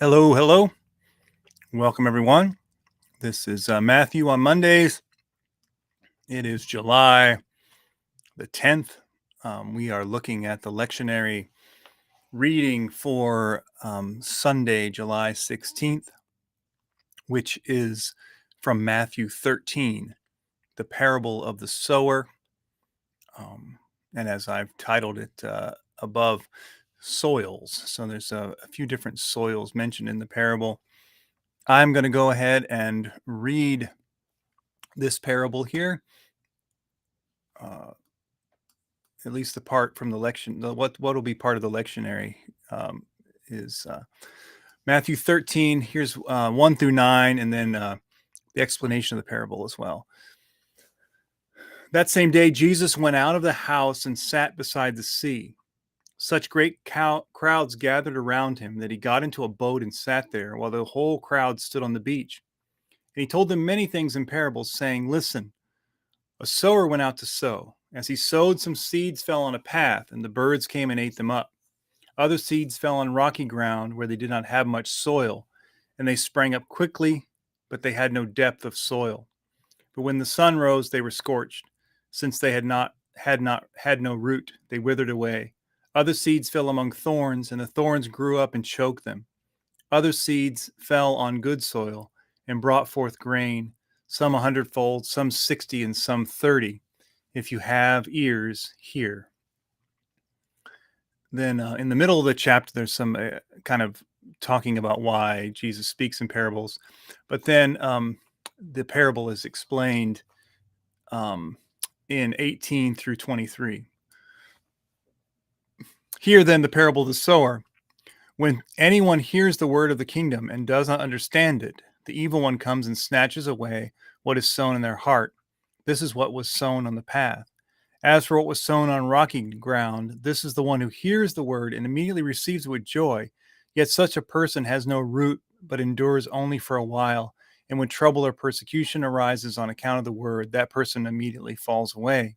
Hello, hello. Welcome, everyone. This is Matthew on Mondays. It is July the 10th. We are looking at the lectionary reading for Sunday, July 16th, which is from Matthew 13, the parable of the sower. And as I've titled it above, soils. So there's a few different soils mentioned in the parable. I'm going to go ahead and read this parable here, at least the part from the lection. What will be part of the lectionary is Matthew 13. Here's 1 through 9, and then the explanation of the parable as well. That same day, Jesus went out of the house and sat beside the sea. Such great crowds gathered around him that he got into a boat and sat there, while the whole crowd stood on the beach. And he told them many things in parables, saying, "Listen, a sower went out to sow. As he sowed, some seeds fell on a path, and the birds came and ate them up. Other seeds fell on rocky ground where they did not have much soil, and they sprang up quickly, but they had no depth of soil. But when the sun rose, they were scorched. Since they had no root, they withered away. Other seeds fell among thorns, and the thorns grew up and choked them. Other seeds fell on good soil and brought forth grain, some 100-fold, some 60, and some 30. If you have ears, hear." Then in the middle of the chapter, there's some kind of talking about why Jesus speaks in parables. But then the parable is explained in 18 through 23. Here then the parable of the sower. When anyone hears the word of the kingdom and does not understand it, the evil one comes and snatches away what is sown in their heart. This is what was sown on the path. As for what was sown on rocky ground, this is the one who hears the word and immediately receives it with joy. Yet such a person has no root, but endures only for a while. And when trouble or persecution arises on account of the word, that person immediately falls away.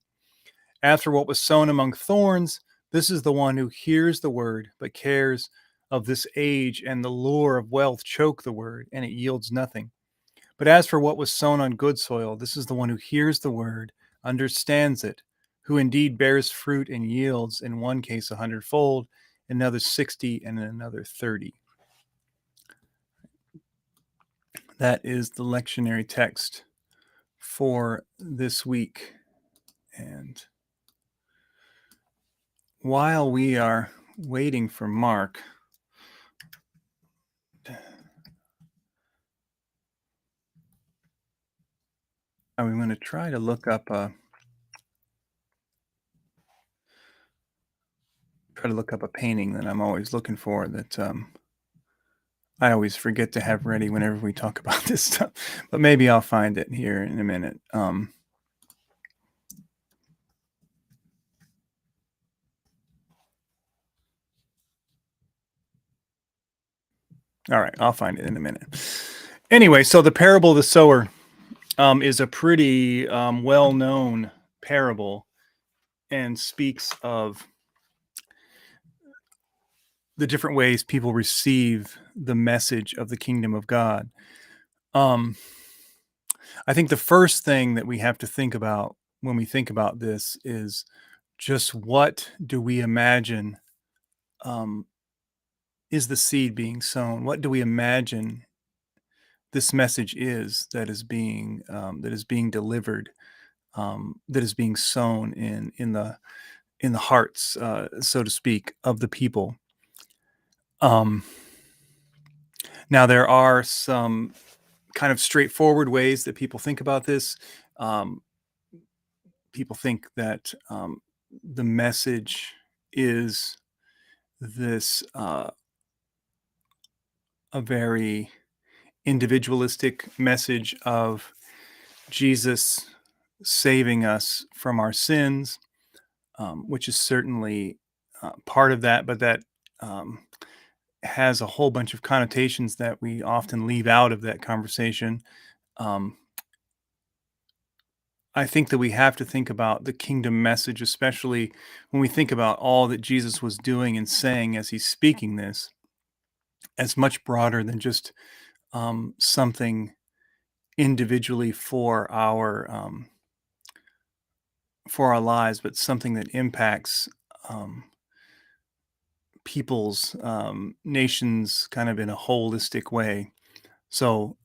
As for what was sown among thorns, this is the one who hears the word, but cares of this age and the lure of wealth choke the word, and it yields nothing. But as for what was sown on good soil, this is the one who hears the word, understands it, who indeed bears fruit and yields, in one case 100-fold, in another 60, and in another 30. That is the lectionary text for this week. And while we are waiting for Mark, I'm going to try to look up a painting that I'm always looking for that I always forget to have ready whenever we talk about this stuff, but maybe I'll find it here in a minute. All right, I'll find it in a minute. Anyway, so the parable of the sower is a pretty well-known parable and speaks of the different ways people receive the message of the kingdom of God. I think the first thing that we have to think about when we think about this is just what do we imagine is the seed being sown? What do we imagine this message is that is being delivered, that is being sown in the hearts, so to speak, of the people? Now there are some kind of straightforward ways that people think about this. People think that the message is this a very individualistic message of Jesus saving us from our sins, which is certainly part of that, but that has a whole bunch of connotations that we often leave out of that conversation. I think that we have to think about the kingdom message, especially when we think about all that Jesus was doing and saying as he's speaking this. as much broader than just something individually for our lives, but something that impacts um, people's nations kind of in a holistic way. So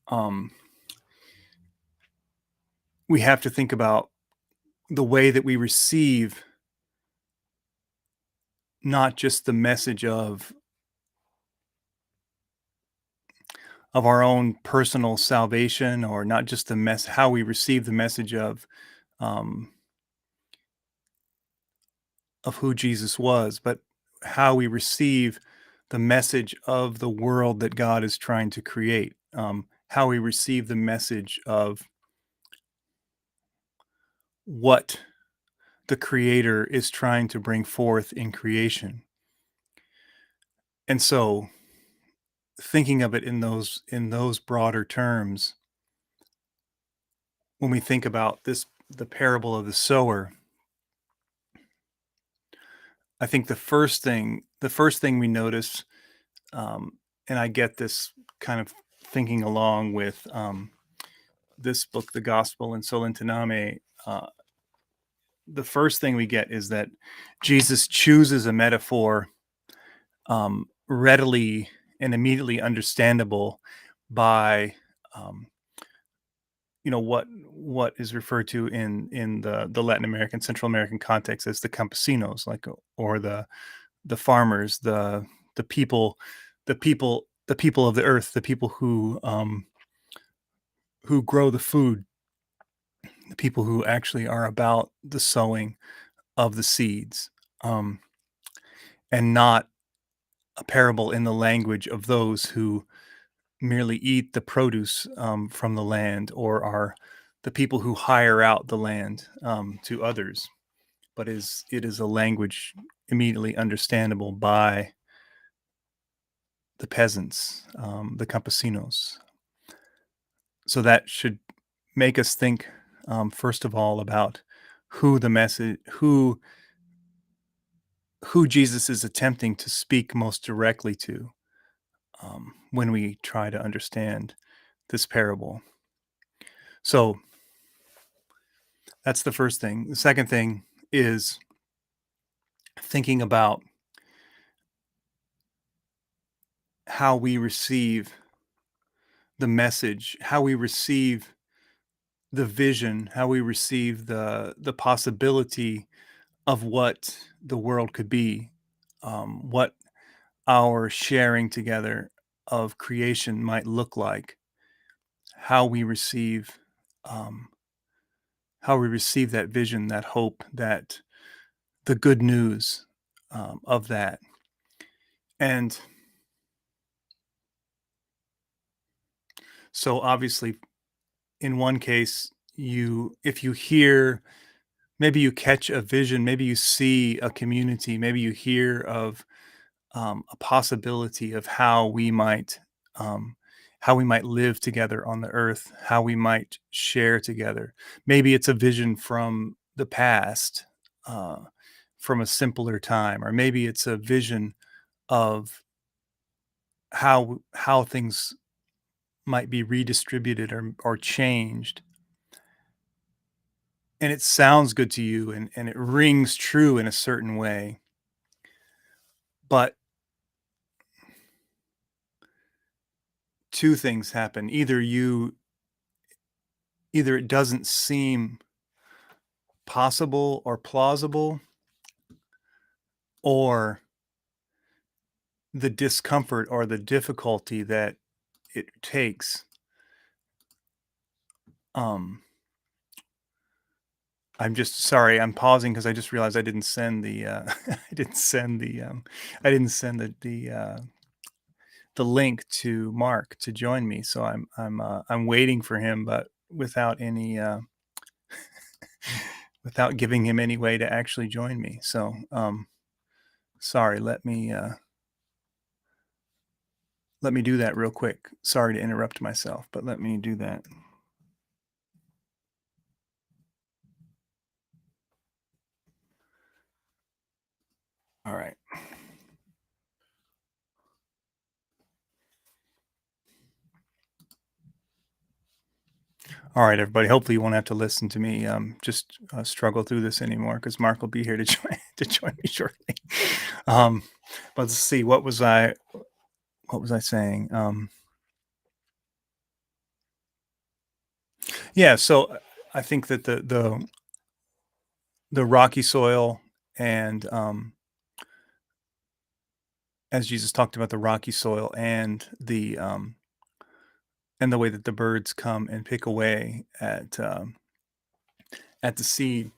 we have to think about the way that we receive not just the message of our own personal salvation, or not just the mess how we receive the message um, of who Jesus was, but how we receive the message of the world that God is trying to create. How we receive the message of what the Creator is trying to bring forth in creation. And so, thinking of it in those broader terms, when we think about the parable of the sower, I think the first thing we notice, um, and I get this kind of thinking along with this book, The Gospel in Solentiname. The first thing we get is that Jesus chooses a metaphor readily and immediately understandable by um, what is referred to in the Latin American, Central American context as the campesinos, like, or the farmers, the people, the people of the earth, the people who grow the food, the people who actually are about the sowing of the seeds, um, and not a parable in the language of those who merely eat the produce from the land, or are the people who hire out the land to others, but it is a language immediately understandable by the peasants, the campesinos. So that should make us think, first of all, about who the message who Jesus is attempting to speak most directly to, when we try to understand this parable. So that's the first thing. The second thing is thinking about how we receive the message, how we receive the vision, how we receive the possibility of what the world could be, what our sharing together of creation might look like, how we receive um, how we receive that vision, that hope, that the good news of that. And so, obviously, in one case, if you hear, maybe you catch a vision, maybe you see a community, maybe you hear of a possibility of um, how we might live together on the earth, how we might share together. Maybe it's a vision from the past, uh, from a simpler time, or maybe it's a vision of how things might be redistributed or changed, and it sounds good to you, and it rings true in a certain way, but two things happen. Either it doesn't seem possible or plausible, or the discomfort or the difficulty that it takes. um I'm just sorry, I'm pausing because I just realized I didn't send the I didn't send the link to Mark to join me, so I'm waiting for him, but without any without giving him any way to actually join me. So sorry, let me do that real quick. Sorry to interrupt myself, but let me do that. All right. All right, everybody. Hopefully, you won't have to listen to me just struggle through this anymore because Mark will be here to join to join me shortly. Um, but let's see. What was I saying? Yeah. So I think that the rocky soil and as Jesus talked about the rocky soil and the way that the birds come and pick away at the seed,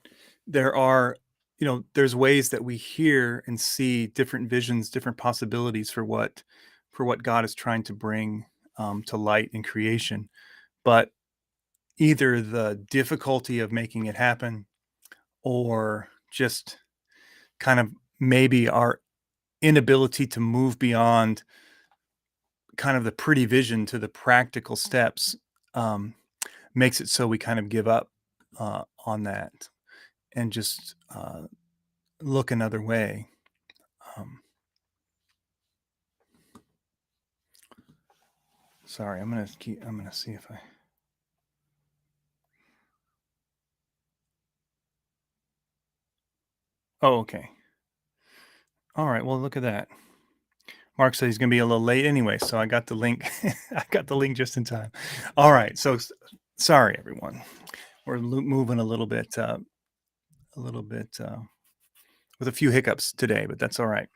there are, there's ways that we hear and see different visions, different possibilities for what God is trying to bring to light in creation. But either the difficulty of making it happen, or just kind of maybe our inability to move beyond kind of the pretty vision to the practical steps, um, makes it so we kind of give up on that and just look another way. Um, Sorry, I'm gonna see if I. Oh, okay. All right. Well, look at that. Mark said he's gonna be a little late anyway, so I got the link. I got the link just in time. All right. So sorry, everyone. We're moving a little bit with a few hiccups today, but that's all right.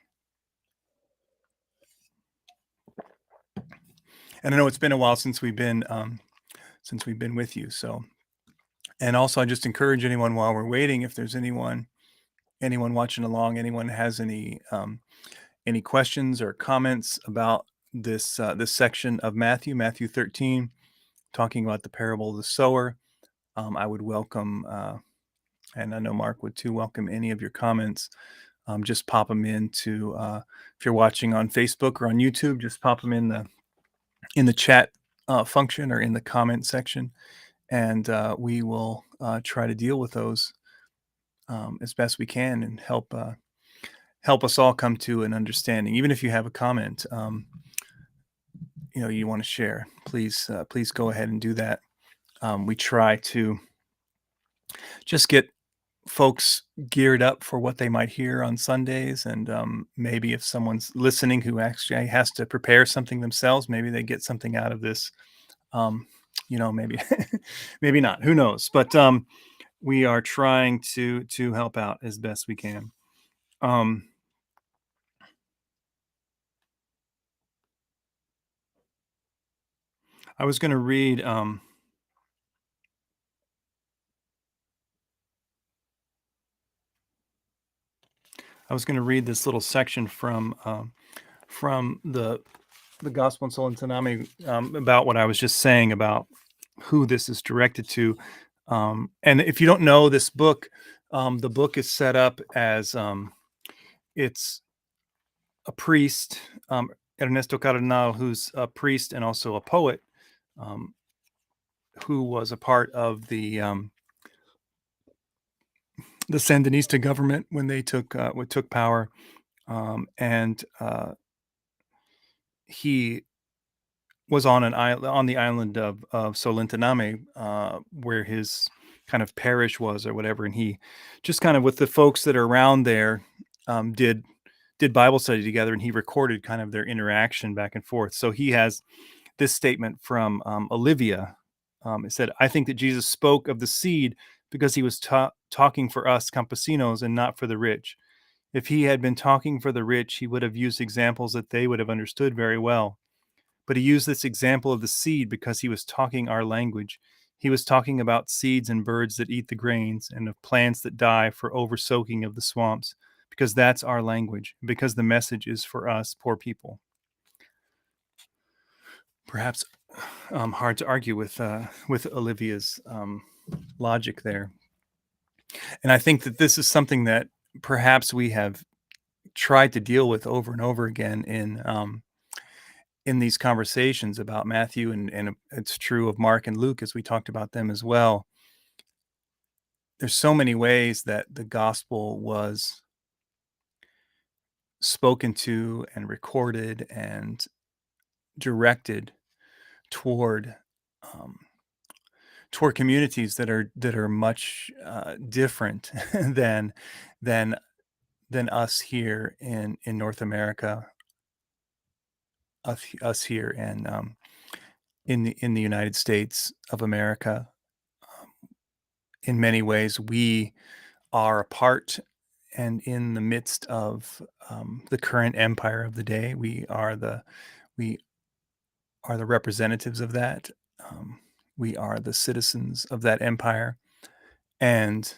And I know it's been a while since we've been with you. So, and also, I just encourage anyone while we're waiting, if there's anyone watching along, anyone has any questions or comments about this section of Matthew 13, talking about the parable of the sower, I would welcome, and I know Mark would too, welcome any of your comments. Just pop them into if you're watching on Facebook or on YouTube, just pop them in the chat function or in the comment section, and we will try to deal with those as best we can and help us all come to an understanding. Even if you have a comment, you want to share, please go ahead and do that. We try to just get folks geared up for what they might hear on Sundays, and maybe if someone's listening who actually has to prepare something themselves, maybe they get something out of this. Um, maybe maybe not. Who knows? But we are trying to help out as best we can. Um, I was going to read. I was going to read this little section from the Gospel and Soul and Tanami, about what I was just saying about who this is directed to. And if you don't know this book, the book is set up as it's a priest, Ernesto Cardenal, who's a priest and also a poet, um, who was a part of the Sandinista government when they took power, and he was on the island of Solentiname, where his kind of parish was or whatever, and he just kind of with the folks that are around there, did Bible study together, and he recorded kind of their interaction back and forth. So he has this statement from Olivia. It said, "I think that Jesus spoke of the seed because he was talking for us campesinos and not for the rich. If he had been talking for the rich, he would have used examples that they would have understood very well. But he used this example of the seed because he was talking our language. He was talking about seeds and birds that eat the grains, and of plants that die for over soaking of the swamps, because that's our language, because the message is for us, poor people." Perhaps hard to argue with Olivia's logic there. And I think that this is something that perhaps we have tried to deal with over and over again in these conversations about Matthew, and it's true of Mark and Luke as we talked about them as well. There's so many ways that the gospel was spoken to and recorded and directed toward um, toward communities that are much different than than us here in North America, us here in the United States of America. In many ways, we are a part and in the midst of the current empire of the day. We are the representatives of that. Um, we are the citizens of that empire, and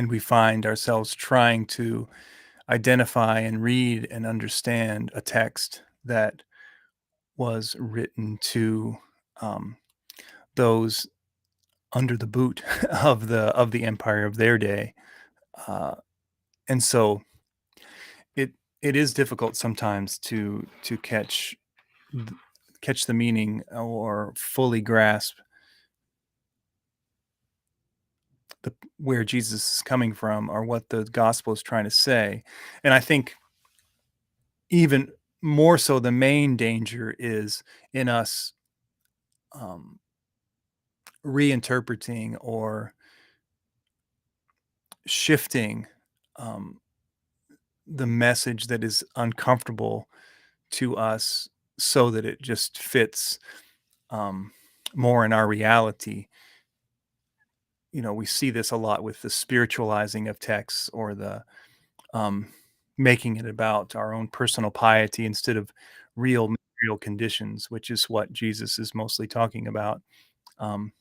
we find ourselves trying to identify and read and understand a text that was written to um, those under the boot of the empire of their day, uh, and so it is difficult sometimes to catch the meaning or fully grasp where Jesus is coming from or what the gospel is trying to say. And I think even more so, the main danger is in us um, reinterpreting or shifting um, the message that is uncomfortable to us so that it just fits um, more in our reality. We see this a lot with the spiritualizing of texts or the um, making it about our own personal piety instead of real material conditions, which is what Jesus is mostly talking about. Um,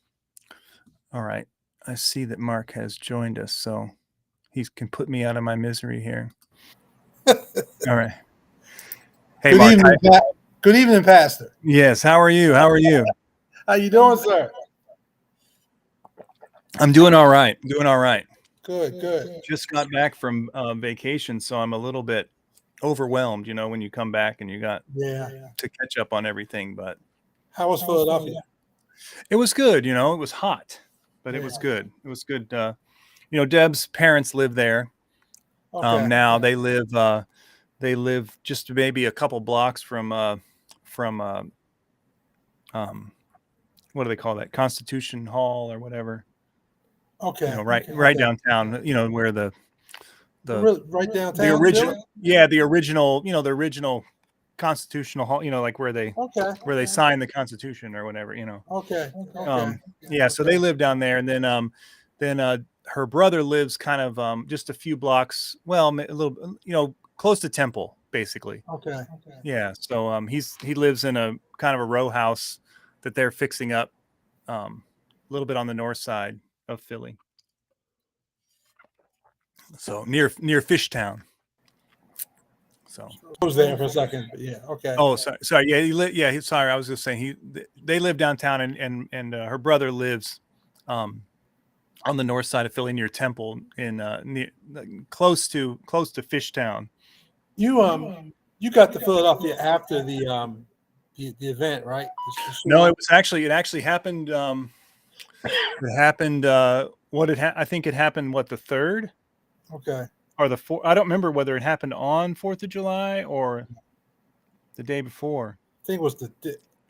all right. I see that Mark has joined us, so he can put me out of my misery here. All right. Hey, Good Mark. evening, good evening, Pastor. Yes. How are you? How are you? How you doing, sir? I'm doing all right. Doing all right. Good, good. Just got back from vacation, so I'm a little bit overwhelmed, when you come back and you got Yeah. to catch up on everything. But How was Philadelphia? it was good. It was hot, but it Yeah. was good. It was good. Deb's parents live there. Okay. Now they live just maybe a couple blocks from what do they call that? Constitution Hall or whatever. Okay. Right Okay. downtown. Where the Really, right the downtown, original, really? yeah, the original Constitutional Hall. Like where they Okay. signed the Constitution or whatever. Okay. Okay. Um, yeah, so they live down there, and then her brother lives kind of just a few blocks, well, a little, close to Temple, basically. Okay. Yeah, so he lives in a kind of a row house that they're fixing up a little bit on the north side of Philly, so near Fishtown. So I was there for a second, but yeah. Okay. oh, sorry, yeah, sorry, I was just saying they live downtown, and her brother lives on the north side of Philly near Temple, in near, close to Fishtown. You you got to Philadelphia after the event, right? The No, shooting. it actually happened. It happened. I think it happened. What, the 3rd Okay. or the 4th? I don't remember whether it happened on 4th of July or the day before. I think it was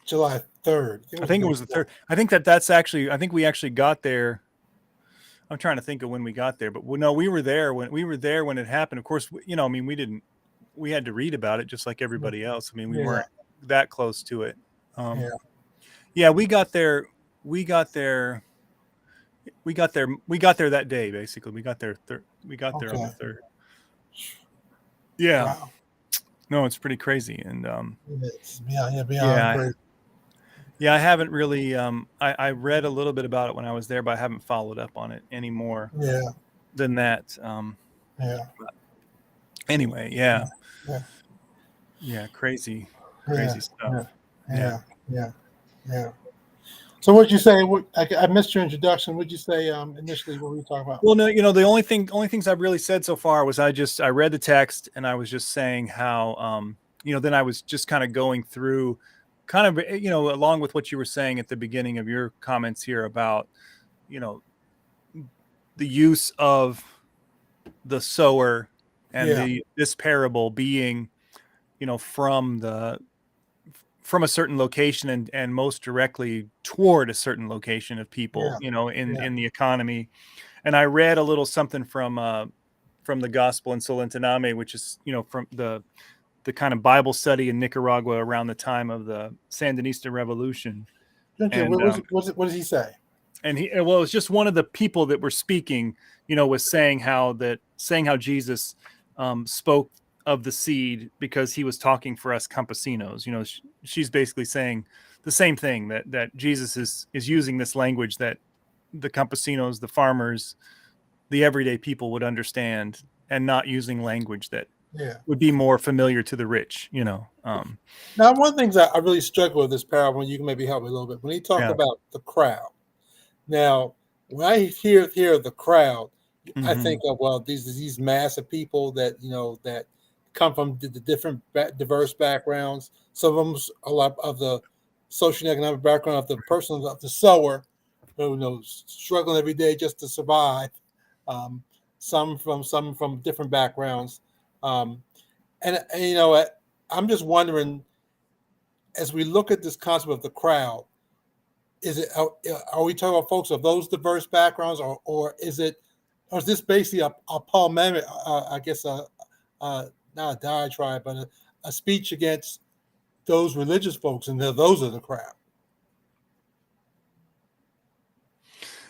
July 3rd. I think it was the 3rd. I think that's actually. I think we actually got there. I'm trying to think of when we got there, but no, we were there when it happened. Of course, I mean, we had to read about it just like everybody else. I mean, we Yeah. weren't that close to it. Yeah. Yeah, we got there. We got there. We got there that day. Basically, we got there. We got there on the 3rd. Yeah. Wow. No, it's pretty crazy, and It's beyond yeah, crazy. I haven't really. I read a little bit about it when I was there, but I haven't followed up on it any more Yeah. than that. Yeah. Anyway, Yeah. Yeah. yeah, crazy Yeah. stuff. Yeah. Yeah. Yeah. So what'd you say? I missed your introduction. What'd you say initially? What were you talking about? Well, no, the only things I've really said so far was I read the text and I was just saying how then I was just kind of going through kind of along with what you were saying at the beginning of your comments here about the use of the sower and Yeah. this parable being from from a certain location and most directly toward a certain location of people, Yeah. in the economy. And I read a little something from the Gospel in Solentiname, which is, from the kind of Bible study in Nicaragua around the time of the Sandinista Revolution. Okay. And What does he say? it was just one of the people that were speaking, was saying how Jesus spoke of the seed because he was talking for us campesinos. She's basically saying the same thing, that Jesus is using this language that the campesinos, the farmers, the everyday people would understand, and not using language that Yeah. would be more familiar to the rich. Now, one of the things I really struggle with this parable, and you can maybe help me a little bit, when he talked Yeah. about the crowd. Now, when I hear the crowd, I Mm-hmm. think of, well, these mass of people that that come from the different diverse backgrounds. Some of them a lot of the social and economic background of the person of the sower, who struggling every day just to survive. Um, some from different backgrounds, and I'm just wondering, as we look at this concept of the crowd, are we talking about folks of those diverse backgrounds, or is this basically a polemic, I guess not a diatribe, but a speech against those religious folks, and those are the crowd?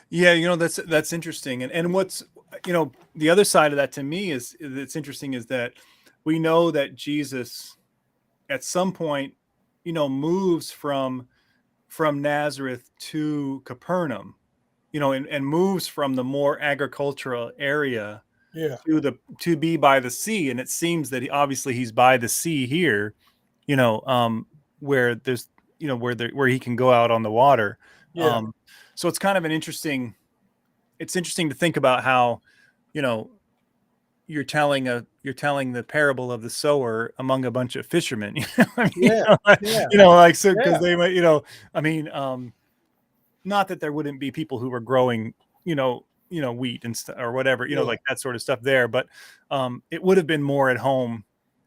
Yeah, that's interesting. And what's the other side of that to me is that's interesting is that we know that Jesus at some point, moves from Nazareth to Capernaum, and moves from the more agricultural area Yeah, to be by the sea. And it seems that obviously he's by the sea here, where there's, where he can go out on the water. yeah, So it's kind of it's interesting to think about how, you know, you're telling the parable of the sower among a bunch of fishermen. I mean, yeah, yeah, like, so because yeah, they might, I mean, not that there wouldn't be people who were growing, wheat and stuff or whatever, yeah, like that sort of stuff there, but it would have been more at home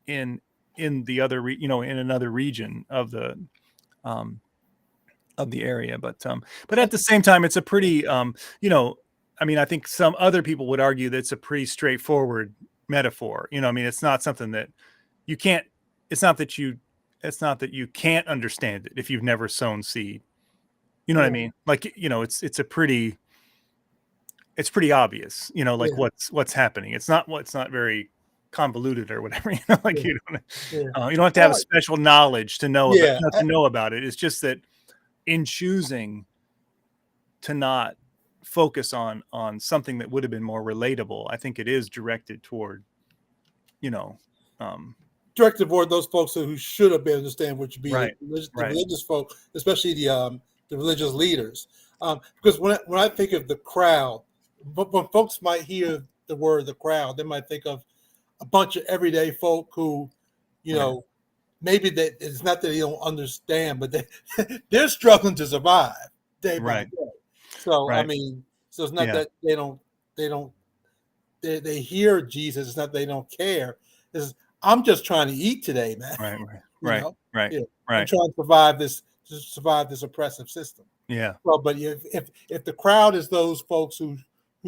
in the other, in another region um, of the area. But at and, the same time, it's a pretty, I mean, I think some other people would argue that it's a pretty straightforward metaphor. I mean, it's not something that you can't. It's not that you. It's not that you can't understand it if you've never sown seed. You know what I yeah, mean? Like, it's pretty obvious. Like yeah, what's happening. It's not very convoluted or whatever. Like yeah, yeah. you don't have to have a Well, special knowledge to know about yeah, to know about it. It's just that in choosing to not focus on something that would have been more relatable, I think it is directed toward, you know, um, directed toward those folks who should have been understand, which would be right, the right, religious folk, especially the religious leaders. Because when I think of the crowd, but when folks might hear the word the crowd, they might think of a bunch of everyday folk who, you right, know, maybe that it's not that they don't understand, but they're struggling to survive day by right, day. So I right, mean, so it's not yeah, that they don't they hear Jesus. It's not they don't care. It's I'm just trying to eat today, man. right, right, You right, know, right, yeah, I'm right, trying to survive this oppressive system. yeah, Well, but if the crowd is those folks who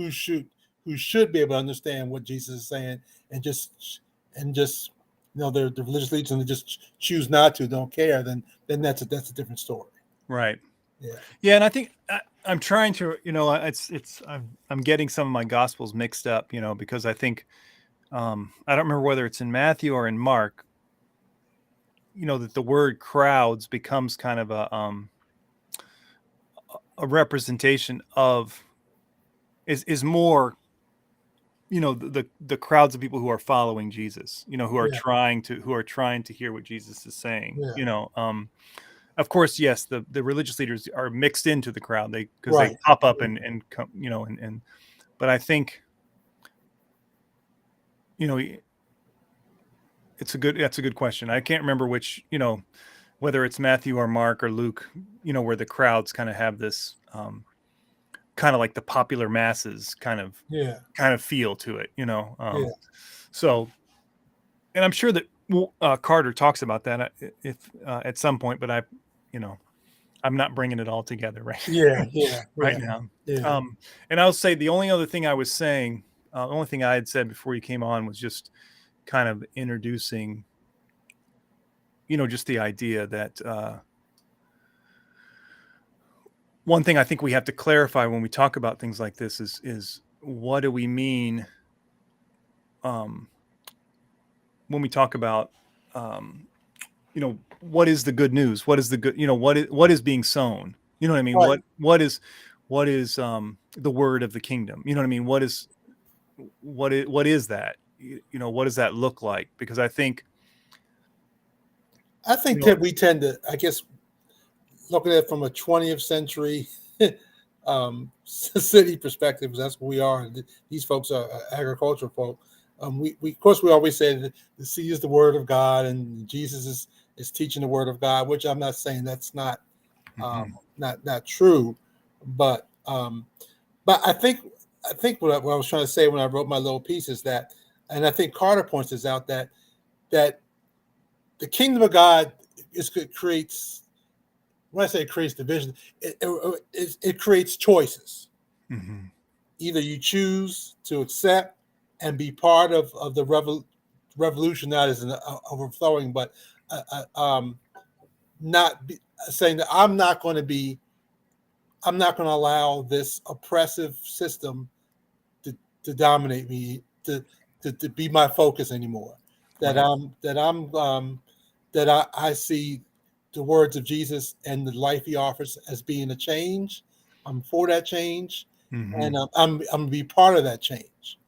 should who should be able to understand what Jesus is saying and just they're the religious leaders and they just choose not to, don't care, then that's a different story. right. Yeah, Yeah, and I think I'm trying to, I'm getting some of my gospels mixed up, because I think I don't remember whether it's in Matthew or in Mark, that the word crowds becomes kind of a representation of is more, the crowds of people who are following Jesus, yeah, who are trying to hear what Jesus is saying. yeah. Of course, yes, the religious leaders are mixed into the crowd, because they Right. pop up and come, and but I think, you know that's a good question. I can't remember which, whether it's Matthew or Mark or Luke, where the crowds kind of have this kind of like the popular masses Yeah, kind of feel to it. yeah, So, and I'm sure that Well, Carter talks about that if at some point, but I'm not bringing it all together Yeah, yeah, right yeah, now. yeah. And I'll say the only other thing I was saying, the only thing I had said before you came on was just kind of introducing, just the idea that one thing I think we have to clarify when we talk about things like this is what do we mean um, when we talk about what is the good news? What is the good, what is being sown? You know what I mean? Right. What is the word of the kingdom? You know what I mean? What is that? What does that look like? Because I think, I you think know, that we tend to, I guess, looking at it from a 20th century city perspective, because that's what we are. And these folks are agricultural folk. We of course we always say that the seed is the word of God, and Jesus is teaching the word of God, which I'm not saying that's mhm, not true, but I think what I was trying to say when I wrote my little piece is that, and I think Carter points this out, that the kingdom of God creates. When I say it creates division, it creates choices. mhm, Either you choose to accept and be part of the revolution, not as an overthrowing, but not be, saying that I'm not going to allow this oppressive system to dominate me, to be my focus anymore. That right, I'm that I'm that I see the words of Jesus and the life he offers as being a change. I'm for that change, and mhm, I'm gonna be part of that change.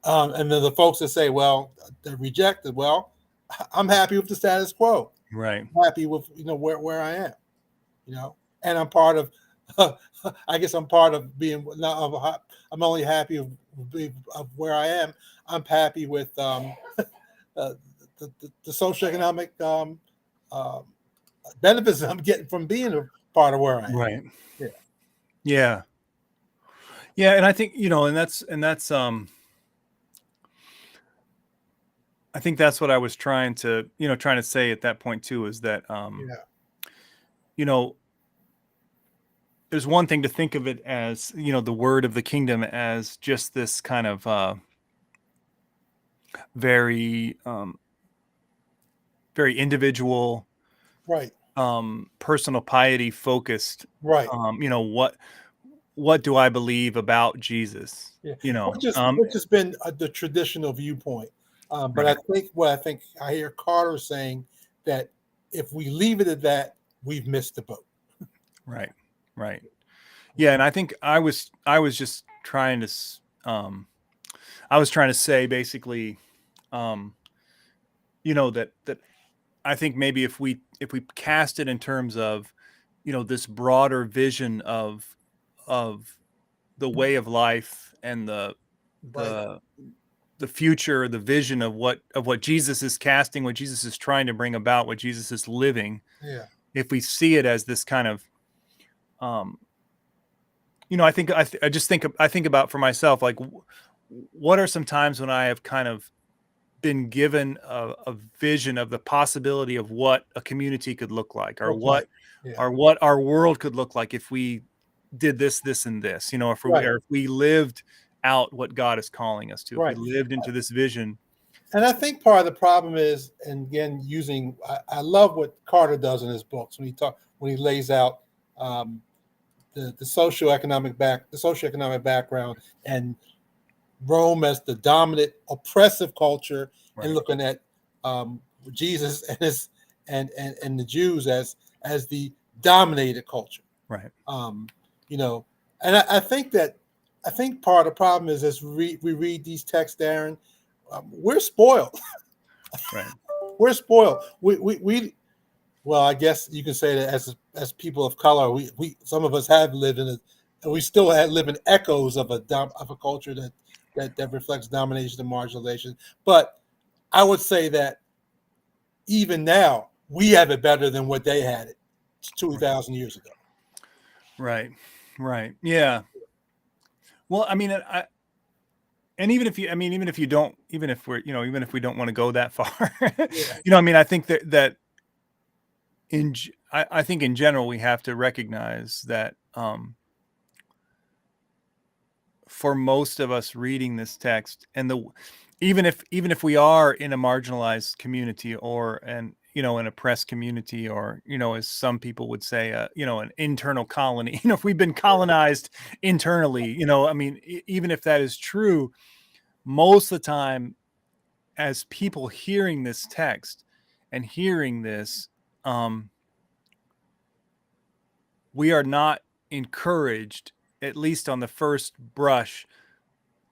And then the folks that say, well, they're rejected. Well, I'm happy with the status quo. right, I'm happy with where I am. And I'm part of. I guess I'm part of being. Not of, I'm only happy of where I am. I'm happy with uh, the socioeconomic uh, benefits I'm getting from being a part of where I am. right, Yeah, yeah, yeah. And I think, and that's I think that's what I was trying to say at that point too, is that yeah, you know there's one thing to think of it as, the word of the kingdom as just this kind of very very individual, right, personal piety focused. right. What do I believe about Jesus? Yeah, which has been the traditional viewpoint. But Right, I think I hear Carter saying that if we leave it at that, we've missed the boat. right, right. Yeah, and I think I was just trying to I was trying to say basically, um, that I think maybe if we cast it in terms of, this broader vision of the way of life and Right. the the future, the vision of what Jesus is casting, what Jesus is trying to bring about, what Jesus is living. Yeah. If we see it as this kind of, um, I think about for myself, like, what are some times when I have kind of been given a vision of the possibility of what a community could look like, or Look like. what Yeah. or what our world could look like if we did this and this, Right. if we lived out what God is calling us to, if we Right. lived into this vision. And I think part of the problem is, and again, I love what Carter does in his books when he lays out um, the socioeconomic background and Rome as the dominant oppressive culture, and Right, looking at Jesus and the Jews as the dominated culture. right, Um, you know, and I think part of the problem is as we read these texts, Darren, we're spoiled. right, We're spoiled. We well, I guess you can say that as people of color, we some of us have lived in it, and we still live in echoes of a culture that reflects domination and marginalization. But I would say that even now we have it better than what they had it two right, thousand years ago. right, right. Yeah. Well, I mean, And even if we don't want to go that far, Yeah. I think that I think in general we have to recognize that for most of us reading this text, and even if we are in a marginalized community or an oppressed community, or as some people would say, an internal colony, if we've been colonized internally, even if that is true, most of the time, as people hearing this text and hearing this, we are not encouraged, at least on the first brush,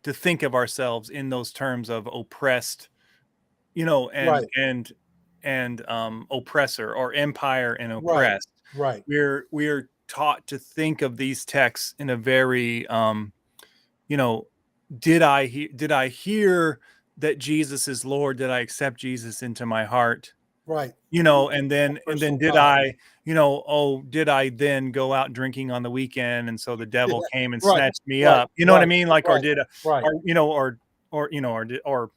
to think of ourselves in those terms of oppressed, and Right. oppressor, or empire and Right. oppressed. Right. We're taught to think of these texts in a very, did I hear that Jesus is Lord? Did I accept Jesus into my heart? Right. And then Personal did power. I, did I then go out drinking on the weekend, and so the devil came and Right. snatched me Right. up? You know what I Right. mean? Like, or Right. did, Right. or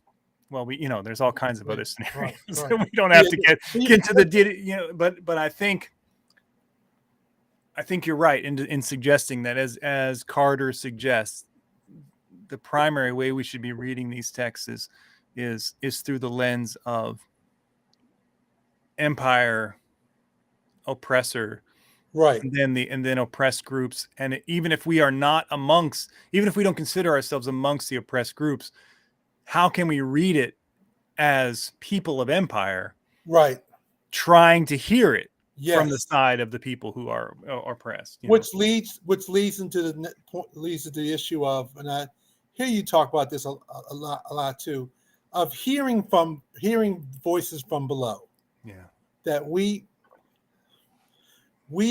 well, there's all kinds of Yeah. other scenarios. Right. Right. We don't have Yeah, to get into the did, but I think you're right in suggesting that, as Carter suggests, the primary way we should be reading these texts is through the lens of empire, oppressor, Right. and then oppressed groups. And even if we don't consider ourselves amongst the oppressed groups, how can we read it as people of empire Right. trying to hear it from the Yes. side of the people who are oppressed? Which leads into the issue of, and I hear you talk about this a lot too, of hearing voices from below. Yeah. That we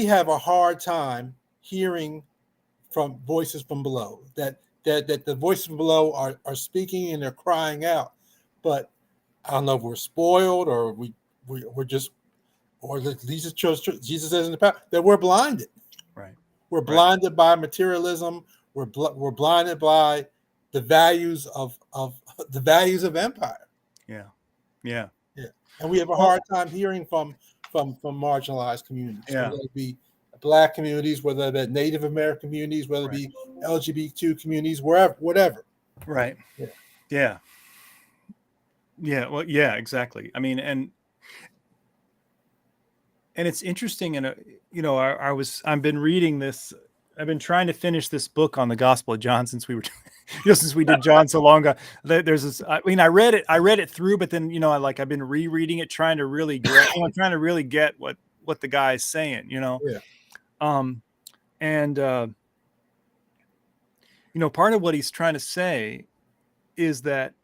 have a hard time hearing from voices from below. That the voices from below are speaking and they're crying out. But I don't know if we're spoiled, or we're just, or Jesus says in the past that we're blinded. Right. We're blinded by materialism. We're blinded by the values of empire. Yeah. Yeah. Yeah. And we have a hard time hearing from marginalized communities, Yeah. whether it be Black communities, whether it be Native American communities, whether it be LGBT communities, whatever. Right. Yeah. Yeah. Yeah. Well, yeah, exactly. And it's interesting. And, I've been reading this. I've been trying to finish this book on the Gospel of John since we were, since we did John so long ago. There's this, I read it through, but then, I've been rereading it, trying to really get, what the guy is saying, Yeah. And, part of what he's trying to say is that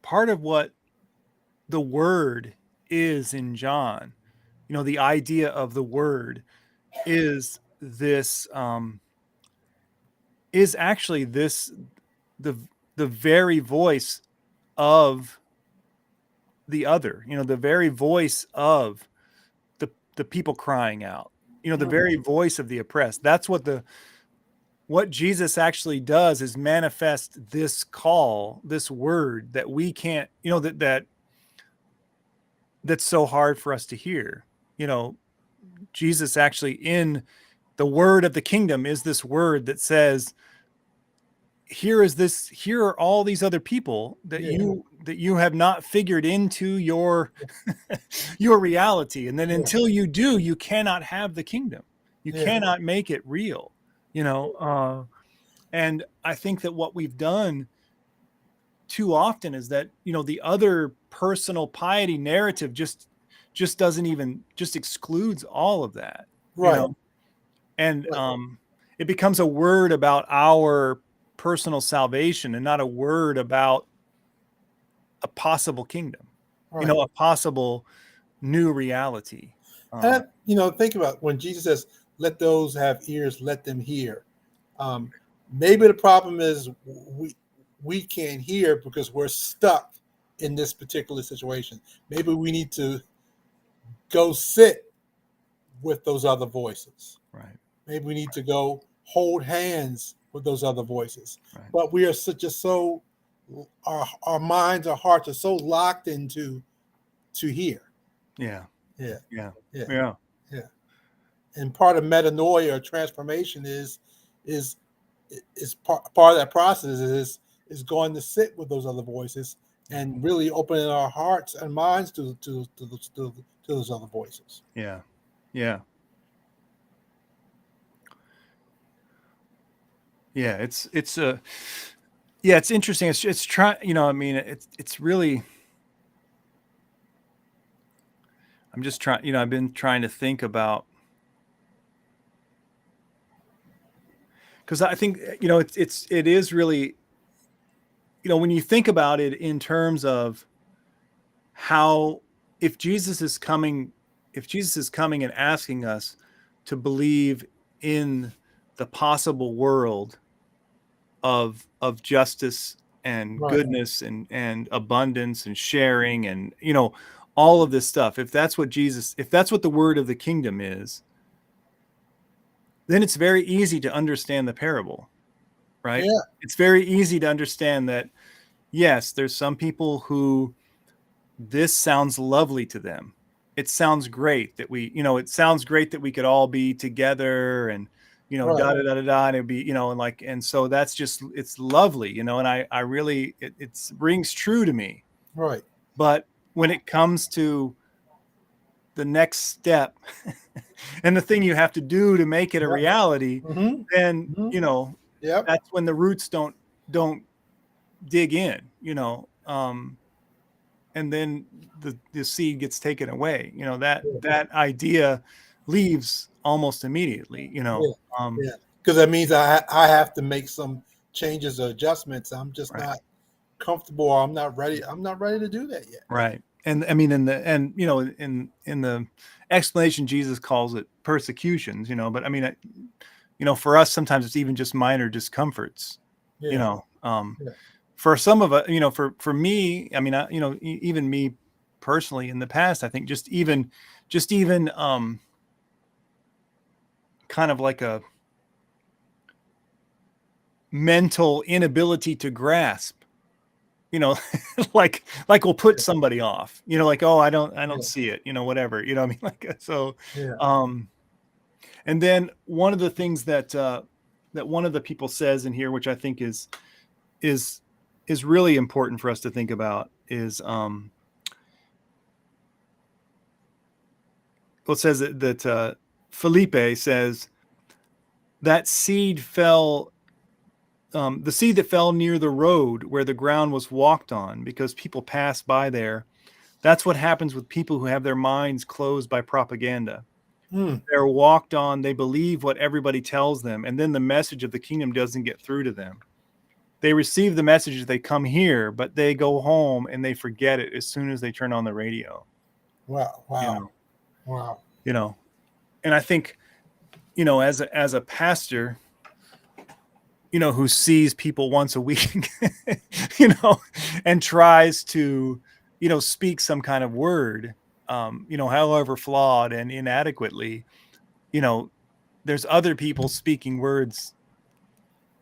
part of what the word is in John, the idea of the word is this, is actually the very voice of the other, the very voice of the people crying out, the very voice of the oppressed. That's what Jesus actually does, is manifest this call, this word that we can't, that's so hard for us to hear. Jesus actually, in the word of the kingdom, is this word that says, here are all these other people that you have not figured into your your reality. And then until you do, you cannot have the kingdom. You cannot make it real, and I think that what we've done too often is that, the other personal piety narrative just doesn't even, just excludes all of that, and it becomes a word about our personal salvation and not a word about a possible kingdom, a possible new reality. And think about when Jesus says, "Let those have ears, let them hear." Maybe the problem is we can't hear because we're stuck in this particular situation. Maybe we need to go sit with those other voices. Right. Maybe we need to go hold hands with those other voices. Right. But we are just so our minds, our hearts are so locked into to hear. Yeah. Yeah, Yeah. yeah, Yeah. yeah. And part of metanoia or transformation is part of that process is going to sit with those other voices and really opening our hearts and minds to those other voices. Yeah. Yeah. Yeah. It's interesting. It's trying, I mean, it's really, I'm just trying, I've been trying to think about, because I think, it is really, when you think about it in terms of how, if Jesus is coming, and asking us to believe in the possible world of justice and Right. goodness and abundance and sharing and all of this stuff, if that's what the word of the kingdom is, then it's very easy to understand the parable, right? Yeah. It's very easy to understand that, yes, there's some people who this sounds lovely to them. It sounds great that we could all be together and, Right. da da da da da, and it'd be, and so that's just, it's lovely, and I really, it rings true to me. Right. But when it comes to the next step and the thing you have to do to make it a Yep. reality, Mm-hmm. then, Mm-hmm. Yep. that's when the roots don't dig in, and then the seed gets taken away. That idea leaves almost immediately. Yeah. Yeah. Because that means I have to make some changes or adjustments. I'm just Right, not comfortable, or I'm not ready. I'm not ready to do that yet. right. And I mean, in the explanation, Jesus calls it persecutions. But I mean, for us, sometimes it's even just minor discomforts. You Yeah. know, Yeah. for some of us, for me, I mean, even me personally in the past, I think just even kind of like a mental inability to grasp, like we'll put somebody off, like, oh, I don't Yeah. see it, whatever, I mean, like, so, Yeah. and then one of the things that one of the people says in here, which I think is really important for us to think about, is it says that Felipe says that seed fell, the seed that fell near the road where the ground was walked on because people pass by there. That's what happens with people who have their minds closed by propaganda. Mm. They're walked on, they believe what everybody tells them, and then the message of the kingdom doesn't get through to them. They receive the message, they come here, but they go home and they forget it as soon as they turn on the radio. Wow. You Wow. know, Wow. And I think, as a pastor, who sees people once a week, and tries to, speak some kind of word, however flawed and inadequately, there's other people speaking words,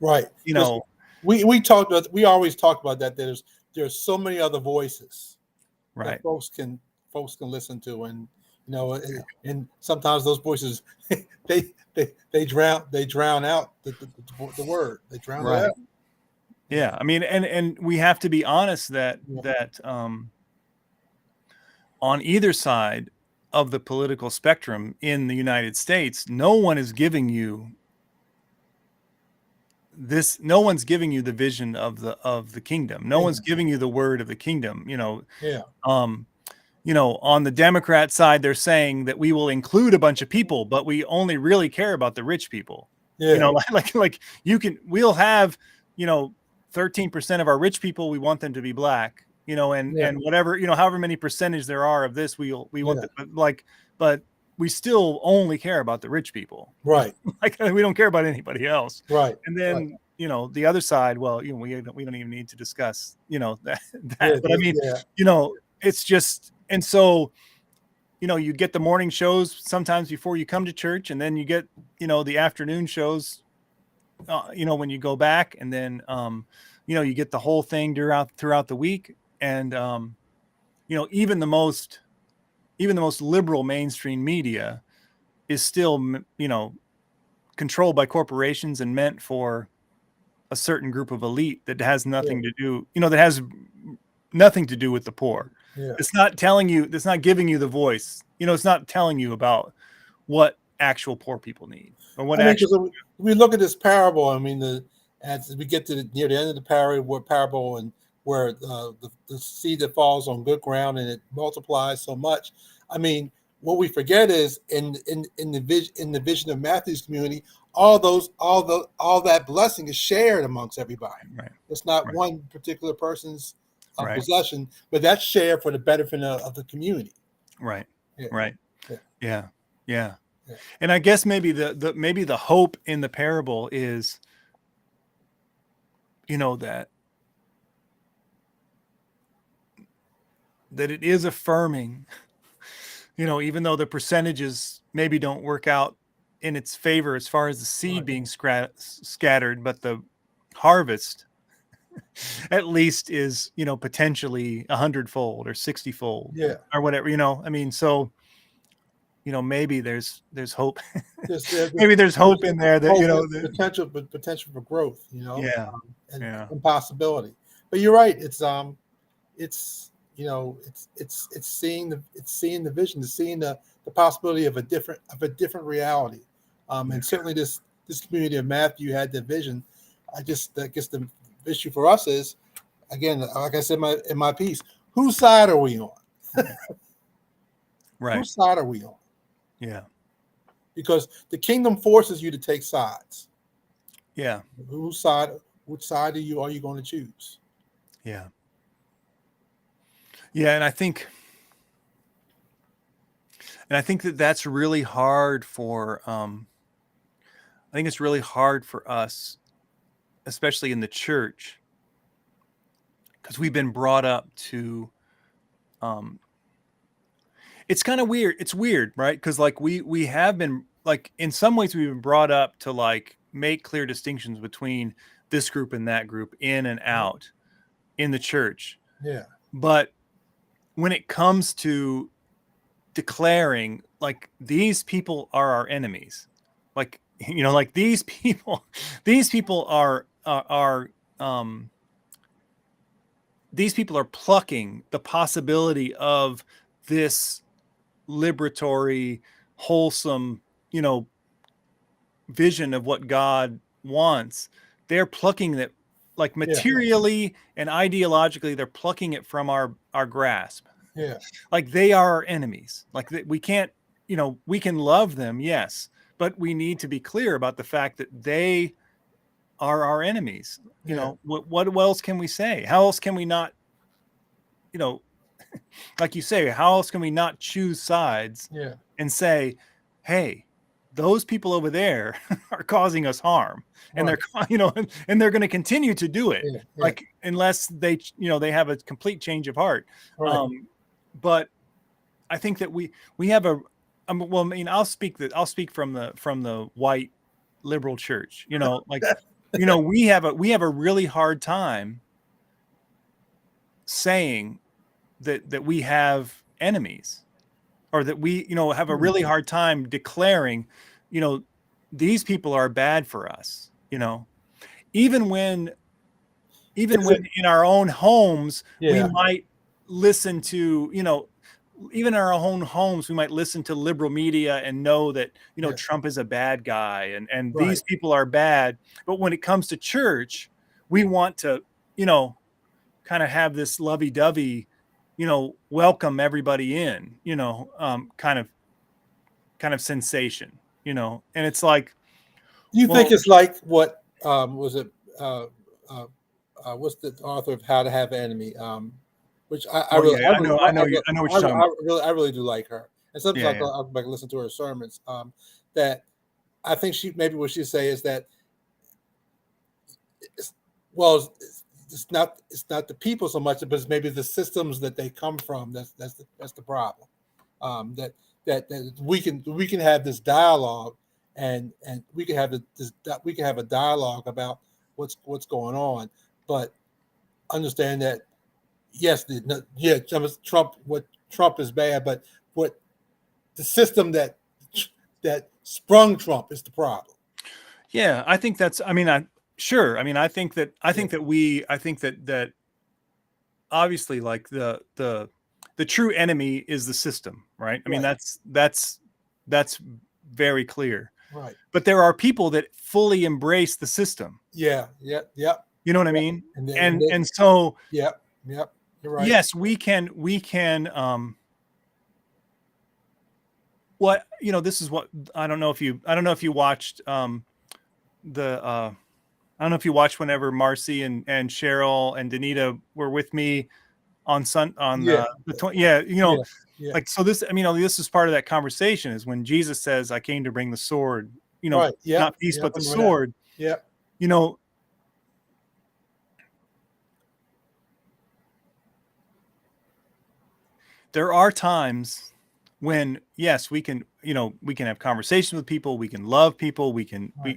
Right. you Because know, we always talk about that. There's so many other voices that right. folks can listen to, and and sometimes those voices they drown out the word. They drown it Right. out. Yeah. I mean, and we have to be honest that, on either side of the political spectrum in the United States, no one's giving you the vision of the kingdom. No one's giving you the word of the kingdom. Yeah. On the Democrat side, they're saying that we will include a bunch of people, but we only really care about the rich people. Yeah. Like we'll have, 13% of our rich people, we want them to be black, and Yeah. whatever, however many percentage there are of this, we want Yeah. them, but we still only care about the rich people. Right. Like, we don't care about anybody else. Right. And Right. then, the other side, well, we don't even need to discuss, that, Yeah. but I mean, Yeah. it's just, and so, you get the morning shows sometimes before you come to church, and then you get, the afternoon shows when you go back, and then you get the whole thing throughout the week, and even the most liberal mainstream media is still controlled by corporations and meant for a certain group of elite that has nothing to do with the poor. Yeah. It's not telling you, it's not giving you the voice. It's not telling you about what actual poor people need, or what I mean, actual. because we look at this parable, I mean, as we get to near the end of the parable, and where the seed that falls on good ground and it multiplies so much. I mean, what we forget is in the vision of Matthew's community, all that blessing is shared amongst everybody. Right. It's not Right. one particular person's Right. possession, but that's shared for the benefit of the community. Right. Yeah. Right. Yeah. Yeah. Yeah. Yeah. And I guess maybe the hope in the parable is, that it is affirming, even though the percentages maybe don't work out in its favor as far as the seed Right. being scattered, but the harvest at least is, potentially 100-fold or 60-fold, Yeah. or whatever, I mean, so, maybe there's hope. Maybe there's hope in there that, hope, that, potential for growth, yeah, and, yeah, and possibility. But you're right. It's seeing the vision, it's seeing the possibility of a different reality. And certainly this community of Matthew had the vision. I guess the issue for us is, again, like I said in my piece, whose side are we on? right, Whose side are we on? yeah, Because the kingdom forces you to take sides. yeah, Which side are you going to choose? yeah, yeah. And I think that that's really hard for, I think it's really hard for us, especially in the church, because we've been brought up to, it's kind of weird. It's weird, right? Because like we have been, like, in some ways we've been brought up to like make clear distinctions between this group and that group, in and out in the church. Yeah. But when it comes to declaring, like, these people are our enemies, like, like these people are these people are plucking the possibility of this liberatory, wholesome, vision of what God wants. They're plucking that, like, materially and ideologically, they're plucking it from our grasp. Yeah. Like, they are our enemies. Like, we can't, we can love them, yes, but we need to be clear about the fact that they are our enemies. What else can we say? How else can we not, like you say, how else can we not choose sides and say, hey, those people over there are causing us harm, and they're, and they're going to continue to do it, like, unless they, they have a complete change of heart. Right. But I think that we have a, well, I mean, I'll speak from the white liberal church, like, we have a really hard time saying that we have enemies, or that we, have a really hard time declaring, these people are bad for us, even when in our own homes, we might listen to, even in our own homes, we might listen to liberal media and know that, Trump is a bad guy, and these people are bad. But when it comes to church, we want to, kind of have this lovey-dovey, welcome everybody in, kind of sensation, and it's like, You think it's like what was it? What's the author of How to Have an Enemy? Which I know what you're talking about. I really do like her, and sometimes I'll go back and listen to her sermons. That I think what she say is that, it's not the people so much, but it's maybe the systems that they come from. That's the problem. That we can have this dialogue, and we can have we can have a dialogue about what's going on, but understand that yes, Trump is bad, but what the system that sprung Trump is the problem. Yeah, I think that's. I mean, sure. I mean, I think that that obviously, like the true enemy is the system, right? I mean, Right. that's very clear. Right. But there are people that fully embrace the system. Yeah. Yep. Yep. You know what I Yep. mean? And then, And so yep. Yep. You're right. yes, we can what this is what I don't know if you watched the I don't know if you watched whenever Marcy and Cheryl and Danita were with me on Yeah. the 20, yeah, Yeah. Yeah. like, so this, I mean, this is part of that conversation is when Jesus says, I came to bring the sword, Right. Yep. not peace, Yep. but the I remember that. sword. Yep. There are times when, yes, we can have conversations with people, we can love people, we can, Right.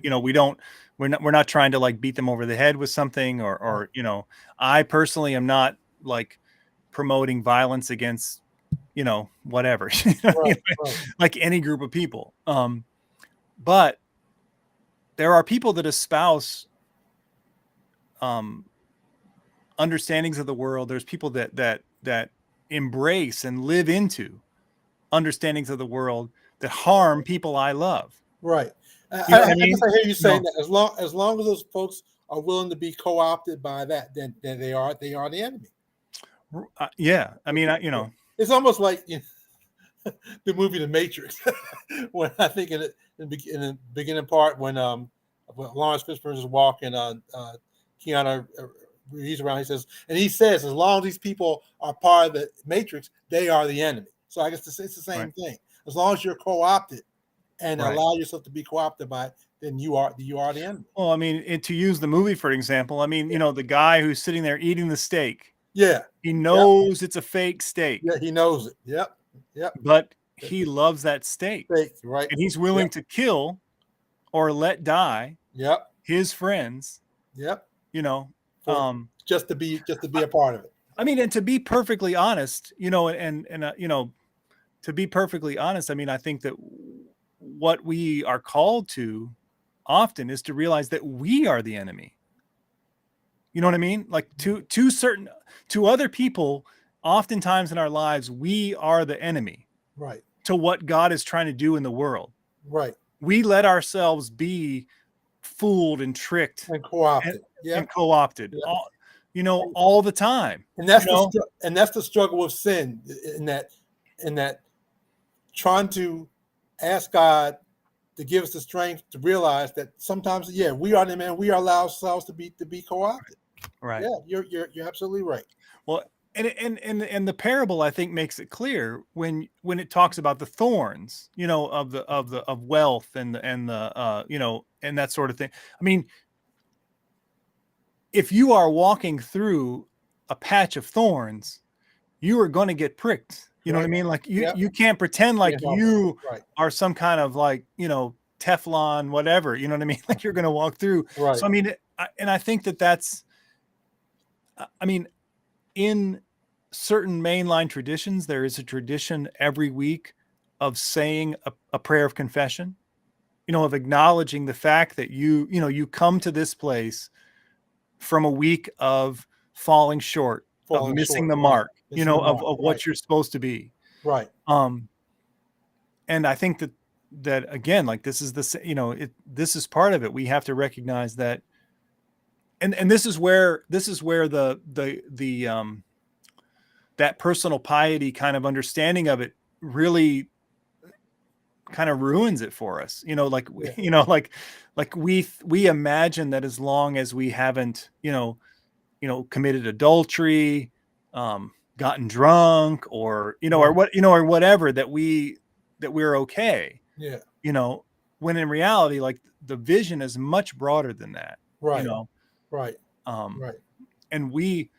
we're not trying to like beat them over the head with something or I personally am not like promoting violence against, whatever, Right. Right. like any group of people. But there are people that espouse understandings of the world. There's people that embrace and live into understandings of the world that harm people I love. Right. You know what I I mean? guess I hear you saying that as long as those folks are willing to be co-opted by that, then they are the enemy. Yeah. I mean, it's almost like the movie The Matrix, when I think in the beginning part when Lawrence Fishburne is walking on Keanu Reeves around, he says as long as these people are part of the Matrix, they are the enemy. So I guess it's the same thing. As long as you're co-opted and allow yourself to be co-opted by it, then you are the enemy. Well, I mean, to use the movie for example, I mean, the guy who's sitting there eating the steak. Yeah. He knows it's a fake steak. Yeah, he knows it. Yep. Yep. But he loves that steak. Right. And he's willing to kill or let die his friends. Yep. Just to be a part of it. I mean, and to be perfectly honest, to be perfectly honest, I mean, I think that what we are called to often is to realize that we are the enemy. You know what I mean? Like to other people, oftentimes in our lives, we are the enemy. Right. To what God is trying to do in the world. Right. We let ourselves be fooled and tricked and co-opted. And co-opted. Yep. All the time. And that's the struggle with sin in that trying to ask God to give us the strength to realize that sometimes, we are the man. We allow ourselves to be co-opted. Right. Yeah, you're absolutely right. Well, and the parable I think makes it clear when it talks about the thorns, of wealth and the and that sort of thing. I mean, if you are walking through a patch of thorns, you are going to get pricked. You know what I mean? Like you can't pretend like you are some kind of like, Teflon, whatever, you know what I mean? Like you're going to walk through. Right. So, I mean, I think that's, I mean, in certain mainline traditions, there is a tradition every week of saying a prayer of confession, of acknowledging the fact that you come to this place from a week of falling short, of missing the mark, of what you're supposed to be. Right. And I think that again, like this is this is part of it. We have to recognize that. And this is where the that personal piety kind of understanding of it really kind of ruins it for us. Like we imagine that as long as we haven't, committed adultery, gotten drunk or, or whatever, that we're okay. Yeah. When in reality, like the vision is much broader than that. Right. Right. Right. And we,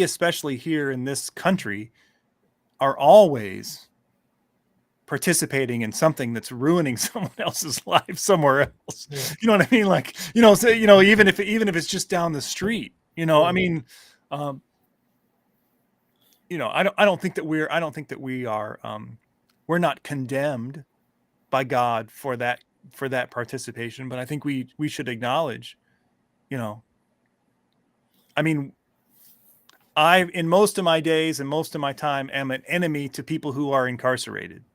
especially here in this country, are always participating in something that's ruining someone else's life somewhere else. Yeah. You know what I mean? Like, so, even if it's just down the street, I mean, I don't think that we are, we're not condemned by God for that participation, but I think we should acknowledge, I mean, in most of my days and most of my time, am an enemy to people who are incarcerated.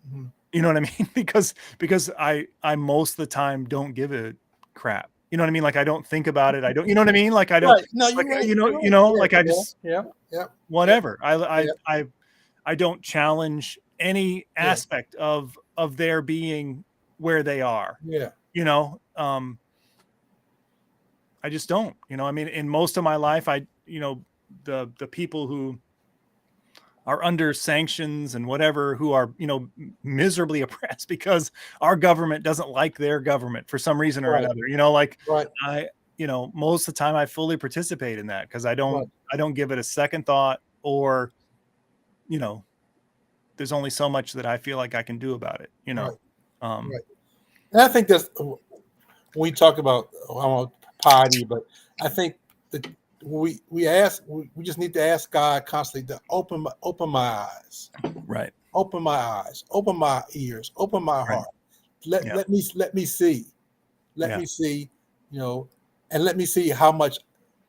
Mm-hmm. You know what I mean? Because I most of the time don't give a crap. You know what I mean? Like, I don't think about it. I don't. You know what I mean? Like, I don't. Right. No, you're Like, right. like, I just Yeah. whatever. Yeah. I don't challenge any Yeah. aspect of their being where they are. Yeah. I just don't. I mean, in most of my life, the people who are under sanctions and whatever, who are, miserably oppressed because our government doesn't like their government for some reason or Right. another, like, Right. most of the time I fully participate in that, because I Right. don't give it a second thought, or, there's only so much that I feel like I can do about it, Right. Um, Right. And I think that's when we talk about, I want piety, but I think that we just need to ask God constantly to open my eyes, right. open my eyes, open my ears, open my Right. heart. Let Yeah. let me see, let Yeah. me see, and let me see how much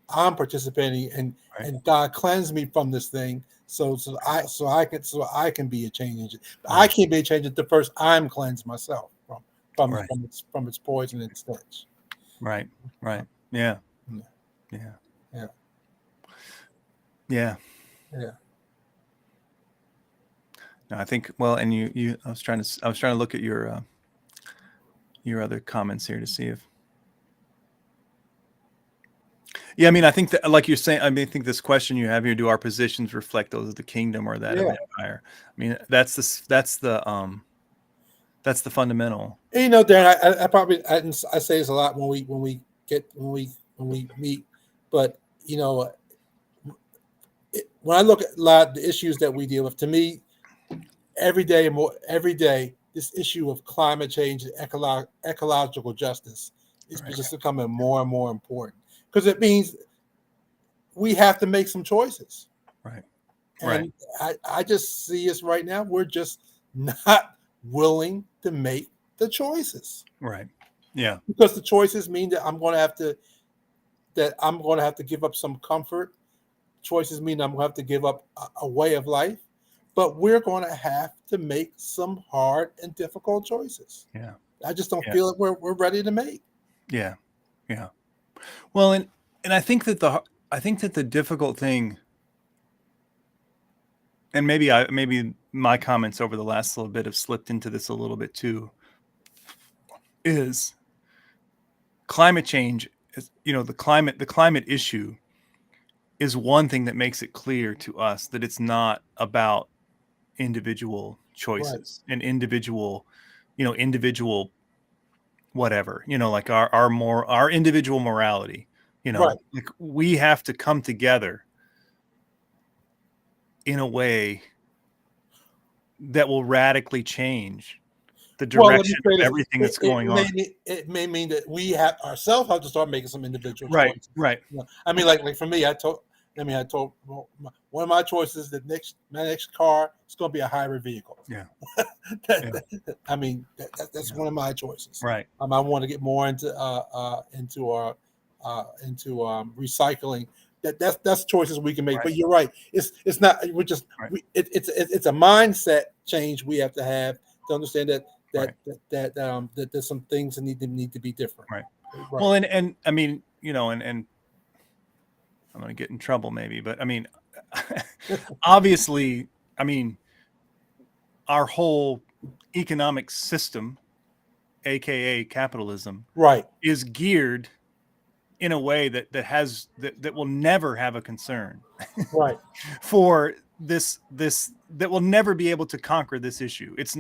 I'm participating, and Right. and God cleanse me from this thing, so I can be a change agent. I Right. can't be a change agent first. I'm cleansed myself Right. from its poison and stench. Right. Right. Yeah. Yeah. Yeah. Yeah. Yeah. Yeah. No, I think, well, and I was trying to look at your other comments here to see if, yeah, I mean, I think that, like you're saying, I mean, I think this question you have here: do our positions reflect those of the kingdom or that of Yeah. empire? I mean, that's the fundamental. And, Darren, I probably I say this a lot when we meet, but when I look at a lot of the issues that we deal with, to me, every day, this issue of climate change and ecological justice is Right. just becoming more and more important, because it means we have to make some choices. Right. And I just see us right now, we're just not willing to make the choices. Right. Yeah. Because the choices mean that I'm going to have to give up some comfort. Choices mean I'm going to have to give up a way of life. But we're going to have to make some hard and difficult choices. Yeah. I just don't feel that we're ready to make. Yeah. Yeah. Well, and I think that the difficult thing, and maybe my comments over the last little bit have slipped into this a little bit too, is climate change. The climate issue is one thing that makes it clear to us that it's not about individual choices and individual whatever, like our individual morality, Right. like, we have to come together in a way that will radically change the Well, let me direction say of this. everything that's going on. It may mean that we have ourselves have to start making some individual Right. choices. Right. I mean, like for me, I told one of my choices that my next car is going to be a hybrid vehicle. Yeah. I mean, that's one of my choices. Right. I want to get more into recycling. That's choices we can make. Right. But you're right. It's not. We're just. Right. It's a mindset change we have to understand that there's some things that need to be different. Right. Well, and I mean, and I'm going to get in trouble maybe, but I mean, obviously, I mean, our whole economic system, aka capitalism, right, is geared in a way that will never have a concern right, for this that will never be able to conquer this issue. It's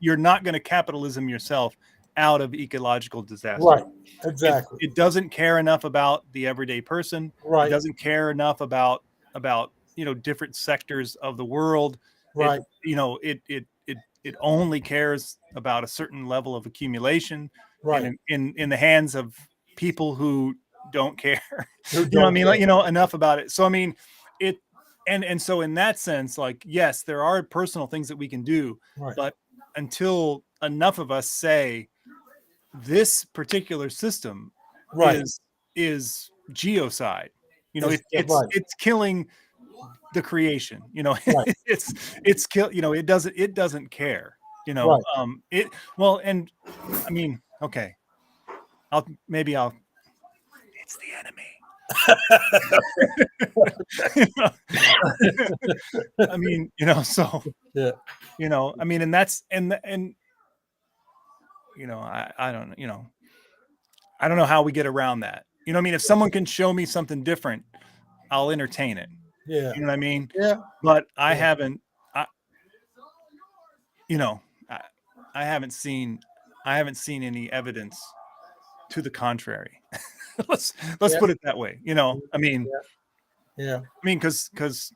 you're not going to capitalism yourself out of ecological disaster. Right. Exactly. It doesn't care enough about the everyday person. Right. It doesn't care enough about different sectors of the world. Right. It it only cares about a certain level of accumulation, Right. and in the hands of people who don't care. Who You know what I don't mean? care. Like, enough about it. So I mean, it and so in that sense, like, yes, there are personal things that we can do, Right. but until enough of us say this particular system Right. is geocide, Right. it's killing the creation, Right. it's kill, it doesn't care, Right. it well, and I mean, okay, I'll it's the enemy. I mean, so Yeah. I mean, and that's and I don't I don't know how we get around that. I mean, if someone can show me something different, I'll entertain it. Yeah. You know what I mean? Yeah. But I Yeah. haven't, you know, I, I haven't seen any evidence to the contrary. let's Yeah. put it that way. I mean, Yeah. because